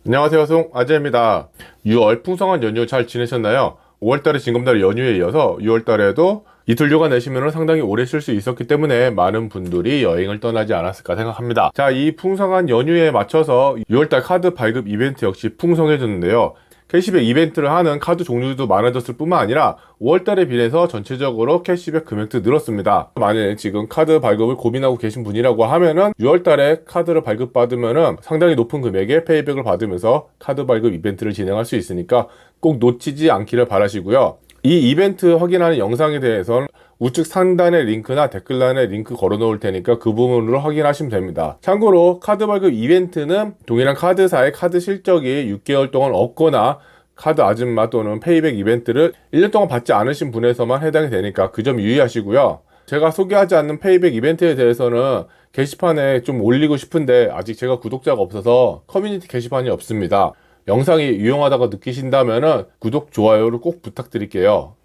안녕하세요, 송아재입니다. 6월 풍성한 연휴 잘 지내셨나요? 5월달에 징검다리 연휴에 이어서 6월달에도 이틀 휴가 내시면 상당히 오래 쉴 수 있었기 때문에 많은 분들이 여행을 떠나지 않았을까 생각합니다. 자, 이 풍성한 연휴에 맞춰서 6월달 카드 발급 이벤트 역시 풍성해졌는데요. 캐시백 이벤트를 하는 카드 종류도 많아졌을 뿐만 아니라 5월달에 비해서 전체적으로 캐시백 금액도 늘었습니다. 만약에 지금 카드 발급을 고민하고 계신 분이라고 하면은 6월달에 카드를 발급받으면은 상당히 높은 금액의 페이백을 받으면서 카드 발급 이벤트를 진행할 수 있으니까 꼭 놓치지 않기를 바라시고요. 이 이벤트 확인하는 영상에 대해서는 우측 상단의 링크나 댓글란에 링크 걸어 놓을 테니까 그 부분으로 확인하시면 됩니다. 참고로 카드 발급 이벤트는 동일한 카드사의 카드 실적이 6개월 동안 없거나 카드 아줌마 또는 페이백 이벤트를 1년 동안 받지 않으신 분에서만 해당이 되니까 그 점 유의하시고요. 제가 소개하지 않는 페이백 이벤트에 대해서는 게시판에 좀 올리고 싶은데 아직 제가 구독자가 없어서 커뮤니티 게시판이 없습니다. 영상이 유용하다고 느끼신다면 구독, 좋아요를 꼭 부탁드릴게요.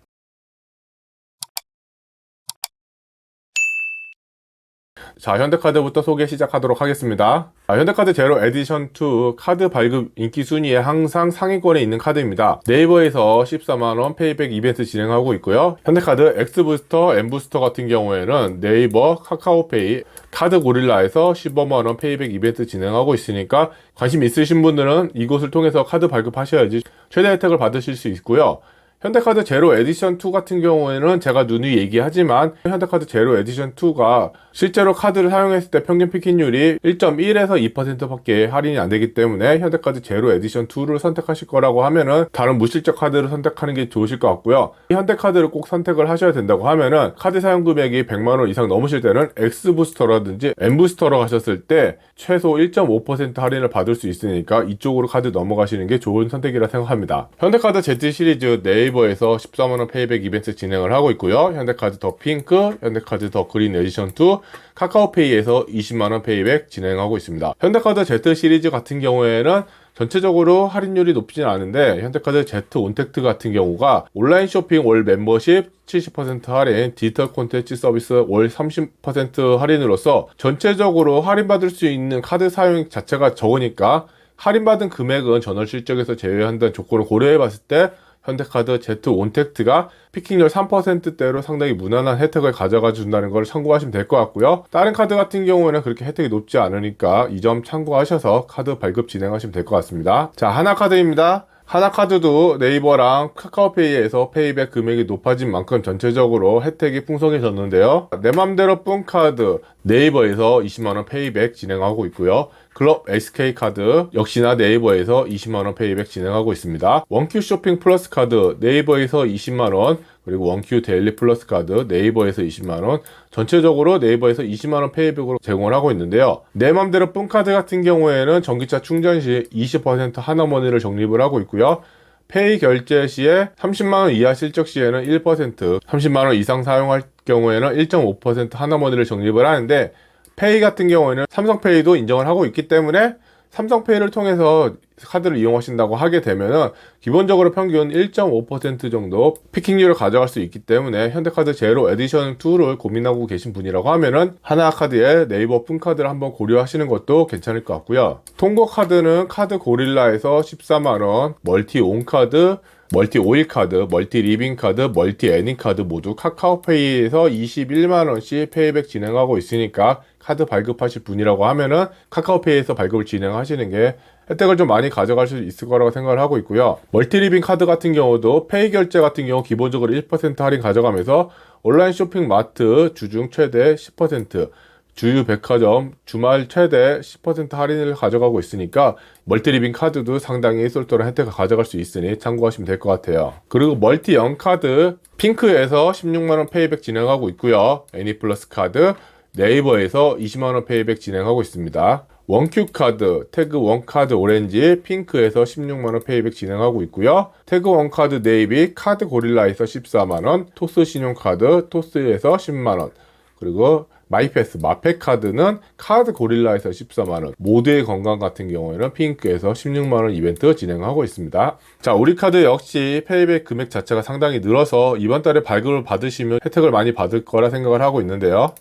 자, 현대카드부터 소개 시작하도록 하겠습니다. 현대카드 제로 에디션 2 카드 발급 인기 순위에 항상 상위권에 있는 카드입니다. 네이버에서 14만원 페이백 이벤트 진행하고 있고요. 현대카드 X부스터, M부스터 같은 경우에는 네이버, 카카오페이, 카드 고릴라에서 15만원 페이백 이벤트 진행하고 있으니까 관심 있으신 분들은 이곳을 통해서 카드 발급하셔야지 최대 혜택을 받으실 수 있고요. 현대카드 제로 에디션 2 같은 경우에는 제가 누누이 얘기하지만 현대카드 제로 에디션 2가 실제로 카드를 사용했을 때 평균 피킹률이 1.1에서 2% 밖에 할인이 안 되기 때문에 현대카드 제로 에디션 2를 선택하실 거라고 하면은 다른 무실적 카드를 선택하는 게 좋으실 것 같고요. 현대카드를 꼭 선택을 하셔야 된다고 하면은 카드 사용 금액이 100만원 이상 넘으실 때는 X부스터라든지 M부스터로 가셨을 때 최소 1.5% 할인을 받을 수 있으니까 이쪽으로 카드 넘어가시는 게 좋은 선택이라 생각합니다. 현대카드 Z 시리즈 네이버에서 14만원 페이백 이벤트 진행을 하고 있고요. 현대카드 더 핑크, 현대카드 더 그린 에디션 2, 카카오페이에서 20만원 페이백 진행하고 있습니다. 현대카드 Z 시리즈 같은 경우에는 전체적으로 할인율이 높지는 않은데 현대카드 Z 온택트 같은 경우가 온라인 쇼핑 월 멤버십 70% 할인, 디지털 콘텐츠 서비스 월 30% 할인으로서 전체적으로 할인받을 수 있는 카드 사용 자체가 적으니까 할인받은 금액은 전월 실적에서 제외한다는 조건을 고려해 봤을 때 현대카드 Z 온택트가 피킹률 3%대로 상당히 무난한 혜택을 가져가 준다는 걸 참고하시면 될 것 같고요. 다른 카드 같은 경우에는 그렇게 혜택이 높지 않으니까 이 점 참고하셔서 카드 발급 진행하시면 될 것 같습니다. 자, 하나카드입니다. 하나카드도 네이버랑 카카오페이에서 페이백 금액이 높아진 만큼 전체적으로 혜택이 풍성해졌는데요. 내 맘대로 뿐 카드 네이버에서 20만원 페이백 진행하고 있고요. 클럽 SK카드 역시나 네이버에서 20만원 페이백 진행하고 있습니다. 원큐 쇼핑 플러스 카드 네이버에서 20만원, 그리고 원큐 데일리 플러스 카드 네이버에서 20만원, 전체적으로 네이버에서 20만원 페이백으로 제공을 하고 있는데요. 내 맘대로 뿐 카드 같은 경우에는 전기차 충전 시 20% 하나머니를 적립을 하고 있고요. 페이 결제 시에 30만원 이하 실적 시에는 1%, 30만원 이상 사용할 경우에는 1.5% 하나머니를 적립을 하는데, 페이 같은 경우에는 삼성페이도 인정을 하고 있기 때문에 삼성페이를 통해서 카드를 이용하신다고 하게 되면은 기본적으로 평균 1.5% 정도 피킹률을 가져갈 수 있기 때문에 현대카드 제로 에디션 2를 고민하고 계신 분이라고 하면은 하나카드의 네이버 푼카드를 한번 고려하시는 것도 괜찮을 것 같고요. 통고카드는 카드 고릴라에서 14만원, 멀티 온카드, 멀티 오일 카드, 멀티 리빙 카드, 멀티 애니 카드 모두 카카오페이에서 21만원씩 페이백 진행하고 있으니까 카드 발급하실 분이라고 하면은 카카오페이에서 발급을 진행하시는 게 혜택을 좀 많이 가져갈 수 있을 거라고 생각을 하고 있고요. 멀티 리빙 카드 같은 경우도 페이 결제 같은 경우 기본적으로 1% 할인 가져가면서 온라인 쇼핑 마트 주중 최대 10%, 주유 백화점 주말 최대 10% 할인을 가져가고 있으니까 멀티리빙 카드도 상당히 쏠쏠한 혜택을 가져갈 수 있으니 참고하시면 될 것 같아요. 그리고 멀티 영카드 핑크에서 16만원 페이백 진행하고 있고요. 애니플러스 카드 네이버에서 20만원 페이백 진행하고 있습니다. 원큐 카드, 태그 원카드 오렌지, 핑크에서 16만원 페이백 진행하고 있고요. 태그 원카드 네이비, 카드 고릴라에서 14만원, 토스 신용카드, 토스에서 10만원, 그리고 마이패스, 마페카드는 카드 고릴라에서 14만원, 모두의 건강 같은 경우에는 핑크에서 16만원 이벤트 진행하고 있습니다. 자, 우리 카드 역시 페이백 금액 자체가 상당히 늘어서 이번 달에 발급을 받으시면 혜택을 많이 받을 거라 생각을 하고 있는데요.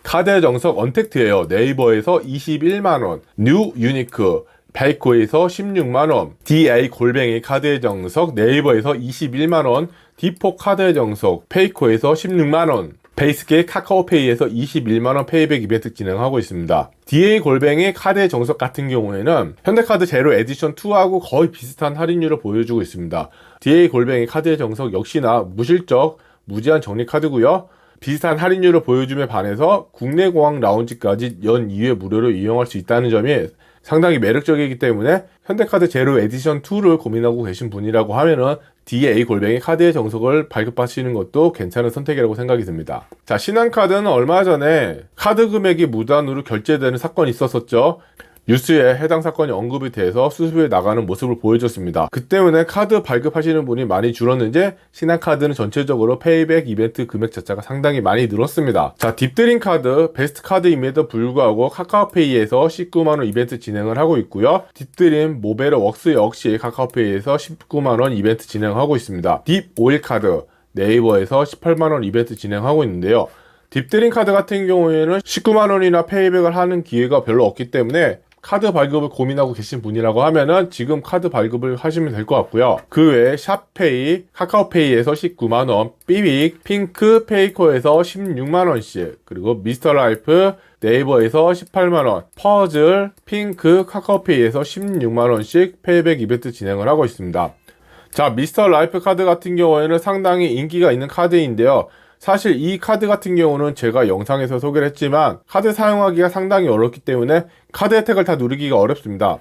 카드의 정석 언택트예요. 네이버에서 21만원, 뉴 유니크 페이코에서 16만원, DA 골뱅이 카드의 정석, 네이버에서 21만원, D4 카드의 정석, 페이코에서 16만원, 베이스게이 카카오페이에서 21만원 페이백 이벤트 진행하고 있습니다. DA 골뱅이 카드의 정석 같은 경우에는 현대카드 제로 에디션 2하고 거의 비슷한 할인율을 보여주고 있습니다. DA 골뱅이 카드의 정석 역시나 무실적, 무제한 적립 카드고요. 비슷한 할인율을 보여줌에 반해서 국내 공항 라운지까지 연 2회 무료로 이용할 수 있다는 점이 상당히 매력적이기 때문에 현대카드 제로 에디션 2를 고민하고 계신 분이라고 하면은 DA 골뱅이 카드의 정석을 발급하시는 것도 괜찮은 선택이라고 생각이 듭니다. 자, 신한카드는 얼마 전에 카드 금액이 무단으로 결제되는 사건이 있었었죠. 뉴스에 해당 사건이 언급이 돼서 수습해 나가는 모습을 보여줬습니다. 그 때문에 카드 발급하시는 분이 많이 줄었는지 신한카드는 전체적으로 페이백 이벤트 금액 자체가 상당히 많이 늘었습니다. 자, 딥드림 카드 베스트 카드임에도 불구하고 카카오페이에서 19만원 이벤트 진행을 하고 있고요. 딥드림 모베르 웍스 역시 카카오페이에서 19만원 이벤트 진행하고 있습니다. 딥 오일 카드 네이버에서 18만원 이벤트 진행하고 있는데요. 딥드림 카드 같은 경우에는 19만원이나 페이백을 하는 기회가 별로 없기 때문에 카드 발급을 고민하고 계신 분이라고 하면은 지금 카드 발급을 하시면 될 것 같고요. 그 외에 샵페이, 카카오페이에서 19만원, 삐빅, 핑크, 페이코에서 16만원씩, 그리고 미스터라이프, 네이버에서 18만원, 퍼즐, 핑크, 카카오페이에서 16만원씩 페이백 이벤트 진행을 하고 있습니다. 자, 미스터라이프 카드 같은 경우에는 상당히 인기가 있는 카드인데요. 사실 이 카드 같은 경우는 제가 영상에서 소개를 했지만 카드 사용하기가 상당히 어렵기 때문에 카드 혜택을 다 누리기가 어렵습니다.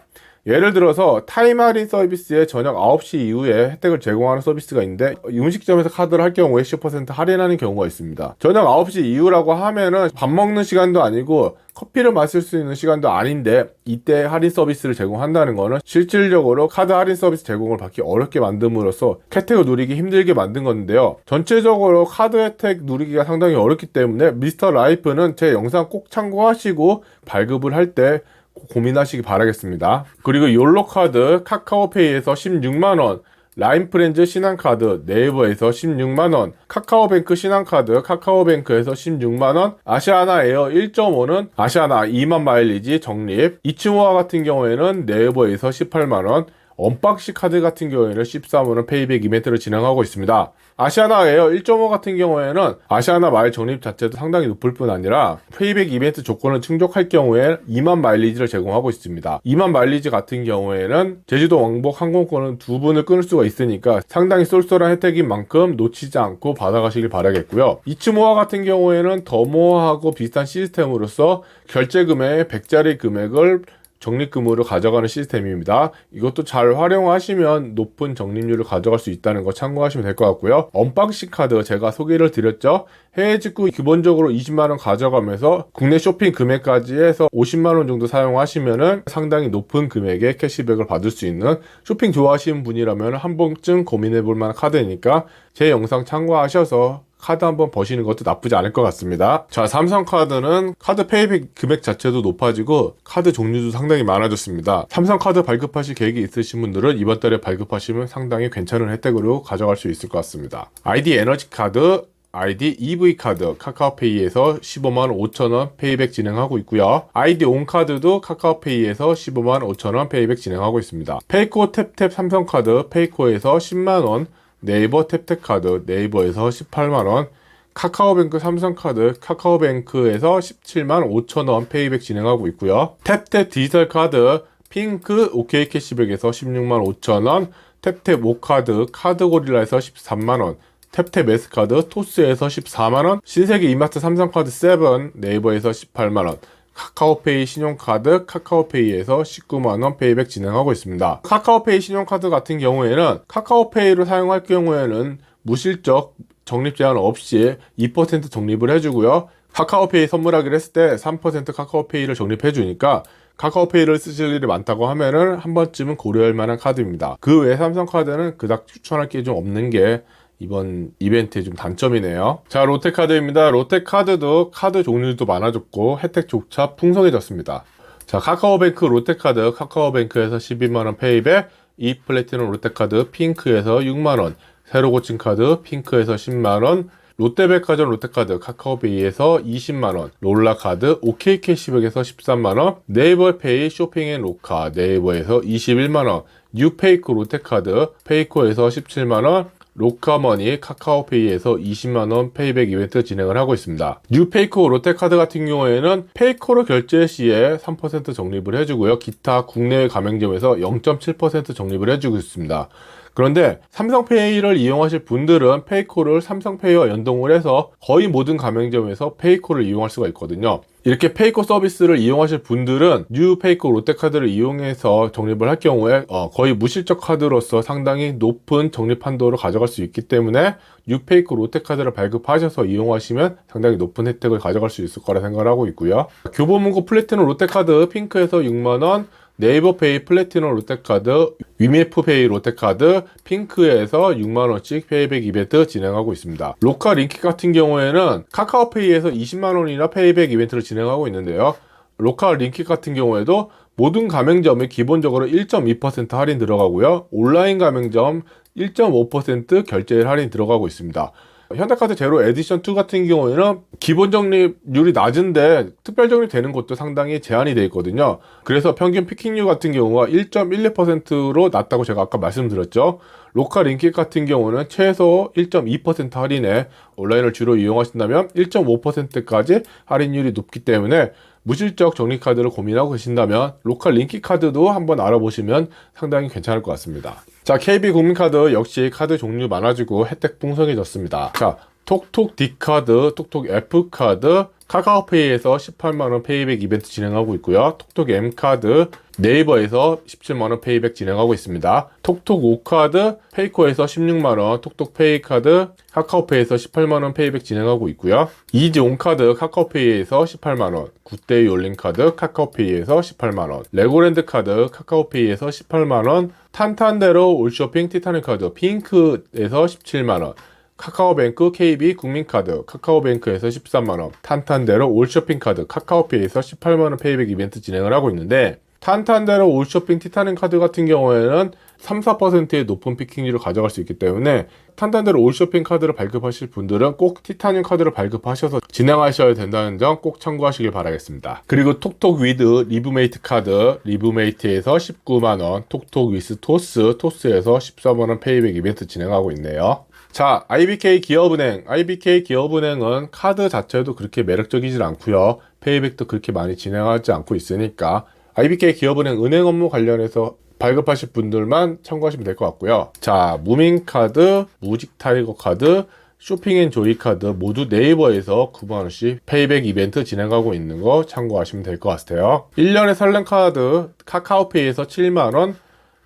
예를 들어서 타임 할인 서비스에 저녁 9시 이후에 혜택을 제공하는 서비스가 있는데 음식점에서 카드를 할 경우에 10% 할인하는 경우가 있습니다. 저녁 9시 이후라고 하면은 밥 먹는 시간도 아니고 커피를 마실 수 있는 시간도 아닌데 이때 할인 서비스를 제공한다는 거는 실질적으로 카드 할인 서비스 제공을 받기 어렵게 만듦으로써 혜택을 누리기 힘들게 만든 건데요. 전체적으로 카드 혜택 누리기가 상당히 어렵기 때문에 미스터 라이프는 제 영상 꼭 참고하시고 발급을 할 때 고민하시기 바라겠습니다. 그리고 욜로카드 카카오페이에서 16만원, 라인프렌즈 신한카드 네이버에서 16만원, 카카오뱅크 신한카드 카카오뱅크에서 16만원, 아시아나 에어 1.5는 아시아나 2만 마일리지 적립, 이츠모아 같은 경우에는 네이버에서 18만원, 언박시 카드 같은 경우에는 13만원 페이백 이벤트를 진행하고 있습니다. 아시아나 에어 1.5 같은 경우에는 아시아나 마일 적립 자체도 상당히 높을 뿐 아니라 페이백 이벤트 조건을 충족할 경우에 2만 마일리지를 제공하고 있습니다. 2만 마일리지 같은 경우에는 제주도 왕복 항공권은 2분을 끊을 수가 있으니까 상당히 쏠쏠한 혜택인 만큼 놓치지 않고 받아가시길 바라겠고요. 이츠모아 같은 경우에는 더모아하고 비슷한 시스템으로서 결제금액의 100짜리 금액을 적립금으로 가져가는 시스템입니다. 이것도 잘 활용하시면 높은 적립률을 가져갈 수 있다는 거 참고하시면 될 것 같고요. 언박싱 카드 제가 소개를 드렸죠. 해외 직구 기본적으로 20만원 가져가면서 국내 쇼핑 금액까지 해서 50만원 정도 사용하시면은 상당히 높은 금액의 캐시백을 받을 수 있는, 쇼핑 좋아하시는 분이라면 한 번쯤 고민해 볼 만한 카드니까 제 영상 참고하셔서 카드 한번 버시는 것도 나쁘지 않을 것 같습니다. 자, 삼성카드는 카드 페이백 금액 자체도 높아지고 카드 종류도 상당히 많아졌습니다. 삼성카드 발급하실 계획이 있으신 분들은 이번 달에 발급하시면 상당히 괜찮은 혜택으로 가져갈 수 있을 것 같습니다. 아이디 에너지카드, 아이디 EV카드 카카오페이에서 15만 5천원 페이백 진행하고 있고요. 아이디 온카드도 카카오페이에서 15만 5천원 페이백 진행하고 있습니다. 페이코 탭탭 삼성카드 페이코에서 10만원, 네이버 탭탭카드 네이버에서 18만원, 카카오뱅크 삼성카드 카카오뱅크에서 17만 5천원 페이백 진행하고 있고요. 탭탭 디지털카드 핑크 OK 캐시백에서 16만 5천원, 탭탭 오카드 카드고릴라에서 13만원, 탭탭 S카드 토스에서 14만원, 신세계 이마트 삼성카드 7 네이버에서 18만원, 카카오페이 신용카드 카카오페이에서 19만원 페이백 진행하고 있습니다. 카카오페이 신용카드 같은 경우에는 카카오페이로 사용할 경우에는 무실적 적립 제한 없이 2% 적립을 해주고요. 카카오페이 선물하기를 했을 때 3% 카카오페이를 적립해 주니까 카카오페이를 쓰실 일이 많다고 하면은 한 번쯤은 고려할 만한 카드입니다. 그 외에 삼성카드는 그닥 추천할 게 좀 없는 게 이번 이벤트의 좀 단점이네요. 자, 롯데카드입니다. 롯데카드도 카드 종류도 많아졌고 혜택조차 풍성해졌습니다. 자, 카카오뱅크 롯데카드 카카오뱅크에서 12만원 페이백, 이플래티넘 롯데카드 핑크에서 6만원, 새로 고친 카드 핑크에서 10만원, 롯데백화점 롯데카드 카카오페이에서 20만원, 롤라카드 OK캐시백에서 13만원, 네이버페이 쇼핑앤로카 네이버에서 21만원, 뉴페이코 롯데카드 페이코에서 17만원, 로카머니 카카오페이에서 20만원 페이백 이벤트 진행을 하고 있습니다. 뉴페이코 롯데카드 같은 경우에는 페이코로 결제 시에 3% 적립을 해주고요. 기타 국내외 가맹점에서 0.7% 적립을 해주고 있습니다. 그런데 삼성페이를 이용하실 분들은 페이코를 삼성페이와 연동을 해서 거의 모든 가맹점에서 페이코를 이용할 수가 있거든요. 이렇게 페이코 서비스를 이용하실 분들은 뉴페이코 롯데카드를 이용해서 적립을 할 경우에 거의 무실적 카드로서 상당히 높은 적립 한도를 가져갈 수 있기 때문에 뉴페이코 롯데카드를 발급하셔서 이용하시면 상당히 높은 혜택을 가져갈 수 있을 거라 생각을 하고 있고요. 교보문고 플래티넘 롯데카드 핑크에서 6만원, 네이버페이 플래티넘 롯데카드, 위메프페이 롯데카드 핑크에서 6만원씩 페이백 이벤트 진행하고 있습니다. 로카 링키 같은 경우에는 카카오페이에서 20만원이나 페이백 이벤트를 진행하고 있는데요. 로카 링키 같은 경우에도 모든 가맹점에 기본적으로 1.2% 할인 들어가고요. 온라인 가맹점 1.5% 결제 할인 들어가고 있습니다. 현대카드 제로 에디션 2 같은 경우에는 기본 적립률이 낮은데 특별 적립되는 것도 상당히 제한이 되어 있거든요. 그래서 평균 피킹률 같은 경우가 1.12%로 낮다고 제가 아까 말씀드렸죠. 로카 링킷 같은 경우는 최소 1.2% 할인에 온라인을 주로 이용하신다면 1.5%까지 할인율이 높기 때문에 무실적 적립카드를 고민하고 계신다면 로컬 링키 카드도 한번 알아보시면 상당히 괜찮을 것 같습니다. 자, KB국민카드 역시 카드 종류 많아지고 혜택 풍성해졌습니다. 자, 톡톡 D카드, 톡톡 F카드, 카카오페이에서 18만원 페이백 이벤트 진행하고 있고요. 톡톡 M카드, 네이버에서 17만원 페이백 진행하고 있습니다. 톡톡 O카드, 페이코에서 16만원, 톡톡 페이카드, 카카오페이에서 18만원 페이백 진행하고 있고요. 이지온카드, 카카오페이에서 18만원, 굿데이 올림카드, 카카오페이에서 18만원, 레고랜드 카드, 카카오페이에서 18만원, 탄탄대로 올쇼핑 티타늄카드, 핑크에서 17만원, 카카오뱅크 KB 국민카드, 카카오뱅크에서 13만원, 탄탄대로 올쇼핑카드, 카카오페이에서 18만원 페이백 이벤트 진행을 하고 있는데, 탄탄대로 올쇼핑 티타늄 카드 같은 경우에는 3, 4%의 높은 피킹률을 가져갈 수 있기 때문에 탄탄대로 올쇼핑 카드를 발급하실 분들은 꼭 티타늄 카드를 발급하셔서 진행하셔야 된다는 점 꼭 참고하시길 바라겠습니다. 그리고 톡톡 위드 리브메이트 카드, 리브메이트에서 19만원, 톡톡 위스 토스, 토스에서 14만원 페이백 이벤트 진행하고 있네요. 자, IBK 기업은행은 카드 자체도 그렇게 매력적이진 않고요. 페이백도 그렇게 많이 진행하지 않고 있으니까 IBK 기업은행 은행 업무 관련해서 발급하실 분들만 참고하시면 될 것 같고요. 자, 무민카드, 무직타이거 카드, 쇼핑앤조이 카드 모두 네이버에서 9만원씩 페이백 이벤트 진행하고 있는 거 참고하시면 될 것 같아요. 1년의 설렘 카드 카카오페이에서 7만원,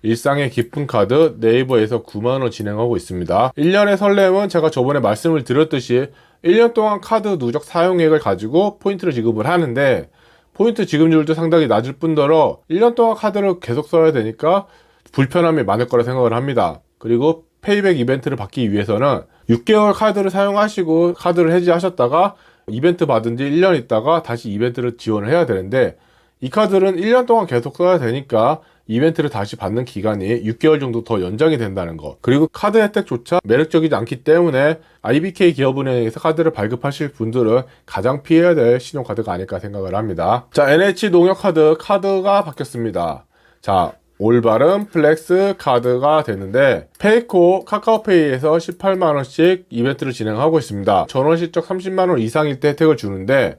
일상의 기쁨 카드 네이버에서 9만원 진행하고 있습니다. 1년의 설렘은 제가 저번에 말씀을 드렸듯이 1년 동안 카드 누적 사용액을 가지고 포인트를 지급을 하는데 포인트 지급률도 상당히 낮을 뿐더러 1년 동안 카드를 계속 써야 되니까 불편함이 많을 거라 생각을 합니다. 그리고 페이백 이벤트를 받기 위해서는 6개월 카드를 사용하시고 카드를 해지하셨다가 이벤트 받은 지 1년 있다가 다시 이벤트를 지원을 해야 되는데 이 카드는 1년 동안 계속 써야 되니까 이벤트를 다시 받는 기간이 6개월 정도 더 연장이 된다는 것. 그리고 카드 혜택조차 매력적이지 않기 때문에 IBK 기업은행에서 카드를 발급하실 분들은 가장 피해야 될 신용카드가 아닐까 생각을 합니다. 자, NH농협카드 카드가 바뀌었습니다. 자, 올바른 플렉스 카드가 되는데 페이코 카카오페이에서 18만원씩 이벤트를 진행하고 있습니다. 전원 실적 30만원 이상일 때 혜택을 주는데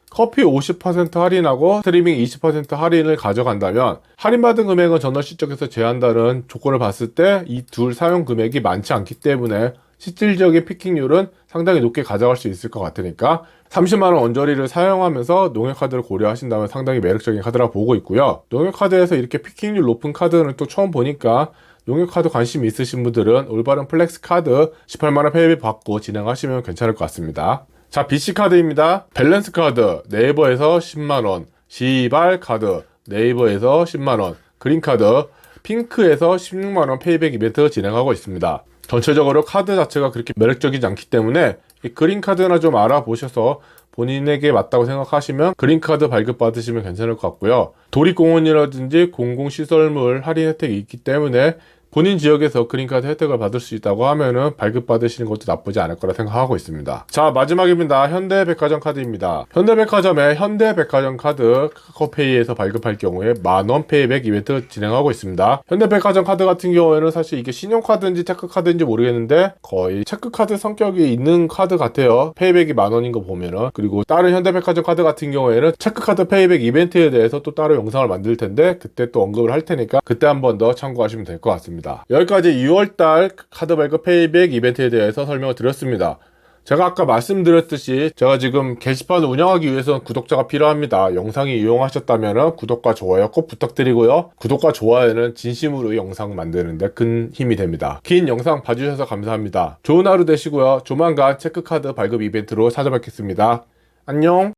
커피 50% 할인하고 스트리밍 20% 할인을 가져간다면 할인받은 금액은 전월 실적에서 제한다는 조건을 봤을 때 이 둘 사용 금액이 많지 않기 때문에 실질적인 피킹률은 상당히 높게 가져갈 수 있을 것 같으니까 30만원 언저리를 사용하면서 농협카드를 고려하신다면 상당히 매력적인 카드라고 보고 있고요. 농협카드에서 이렇게 피킹률 높은 카드는 또 처음 보니까 농협카드 관심 있으신 분들은 올바른 플렉스 카드 18만원 페이백 받고 진행하시면 괜찮을 것 같습니다. 자, BC카드입니다. 밸런스 카드 네이버에서 10만원, 시발카드 네이버에서 10만원, 그린카드 핑크에서 16만원 페이백 이벤트 진행하고 있습니다. 전체적으로 카드 자체가 그렇게 매력적이지 않기 때문에 이 그린카드나 좀 알아보셔서 본인에게 맞다고 생각하시면 그린카드 발급 받으시면 괜찮을 것 같고요. 도립공원이라든지 공공시설물 할인 혜택이 있기 때문에 본인 지역에서 그린카드 혜택을 받을 수 있다고 하면은 발급받으시는 것도 나쁘지 않을 거라 생각하고 있습니다. 자, 마지막입니다. 현대백화점 카드입니다. 현대백화점의 현대백화점 카드 카카오페이에서 발급할 경우에 만원 페이백 이벤트 진행하고 있습니다. 현대백화점 카드 같은 경우에는 사실 이게 신용카드인지 체크카드인지 모르겠는데 거의 체크카드 성격이 있는 카드 같아요. 페이백이 만원인 거 보면은. 그리고 다른 현대백화점 카드 같은 경우에는 체크카드 페이백 이벤트에 대해서 또 따로 영상을 만들 텐데 그때 또 언급을 할 테니까 그때 한 번 더 참고하시면 될 것 같습니다. 여기까지 6월달 카드 발급 페이백 이벤트에 대해서 설명을 드렸습니다. 제가 아까 말씀드렸듯이 제가 지금 게시판을 운영하기 위해서는 구독자가 필요합니다. 영상이 유용하셨다면 구독과 좋아요 꼭 부탁드리고요. 구독과 좋아요는 진심으로 영상 만드는데 큰 힘이 됩니다. 긴 영상 봐주셔서 감사합니다. 좋은 하루 되시고요. 조만간 체크카드 발급 이벤트로 찾아뵙겠습니다. 안녕.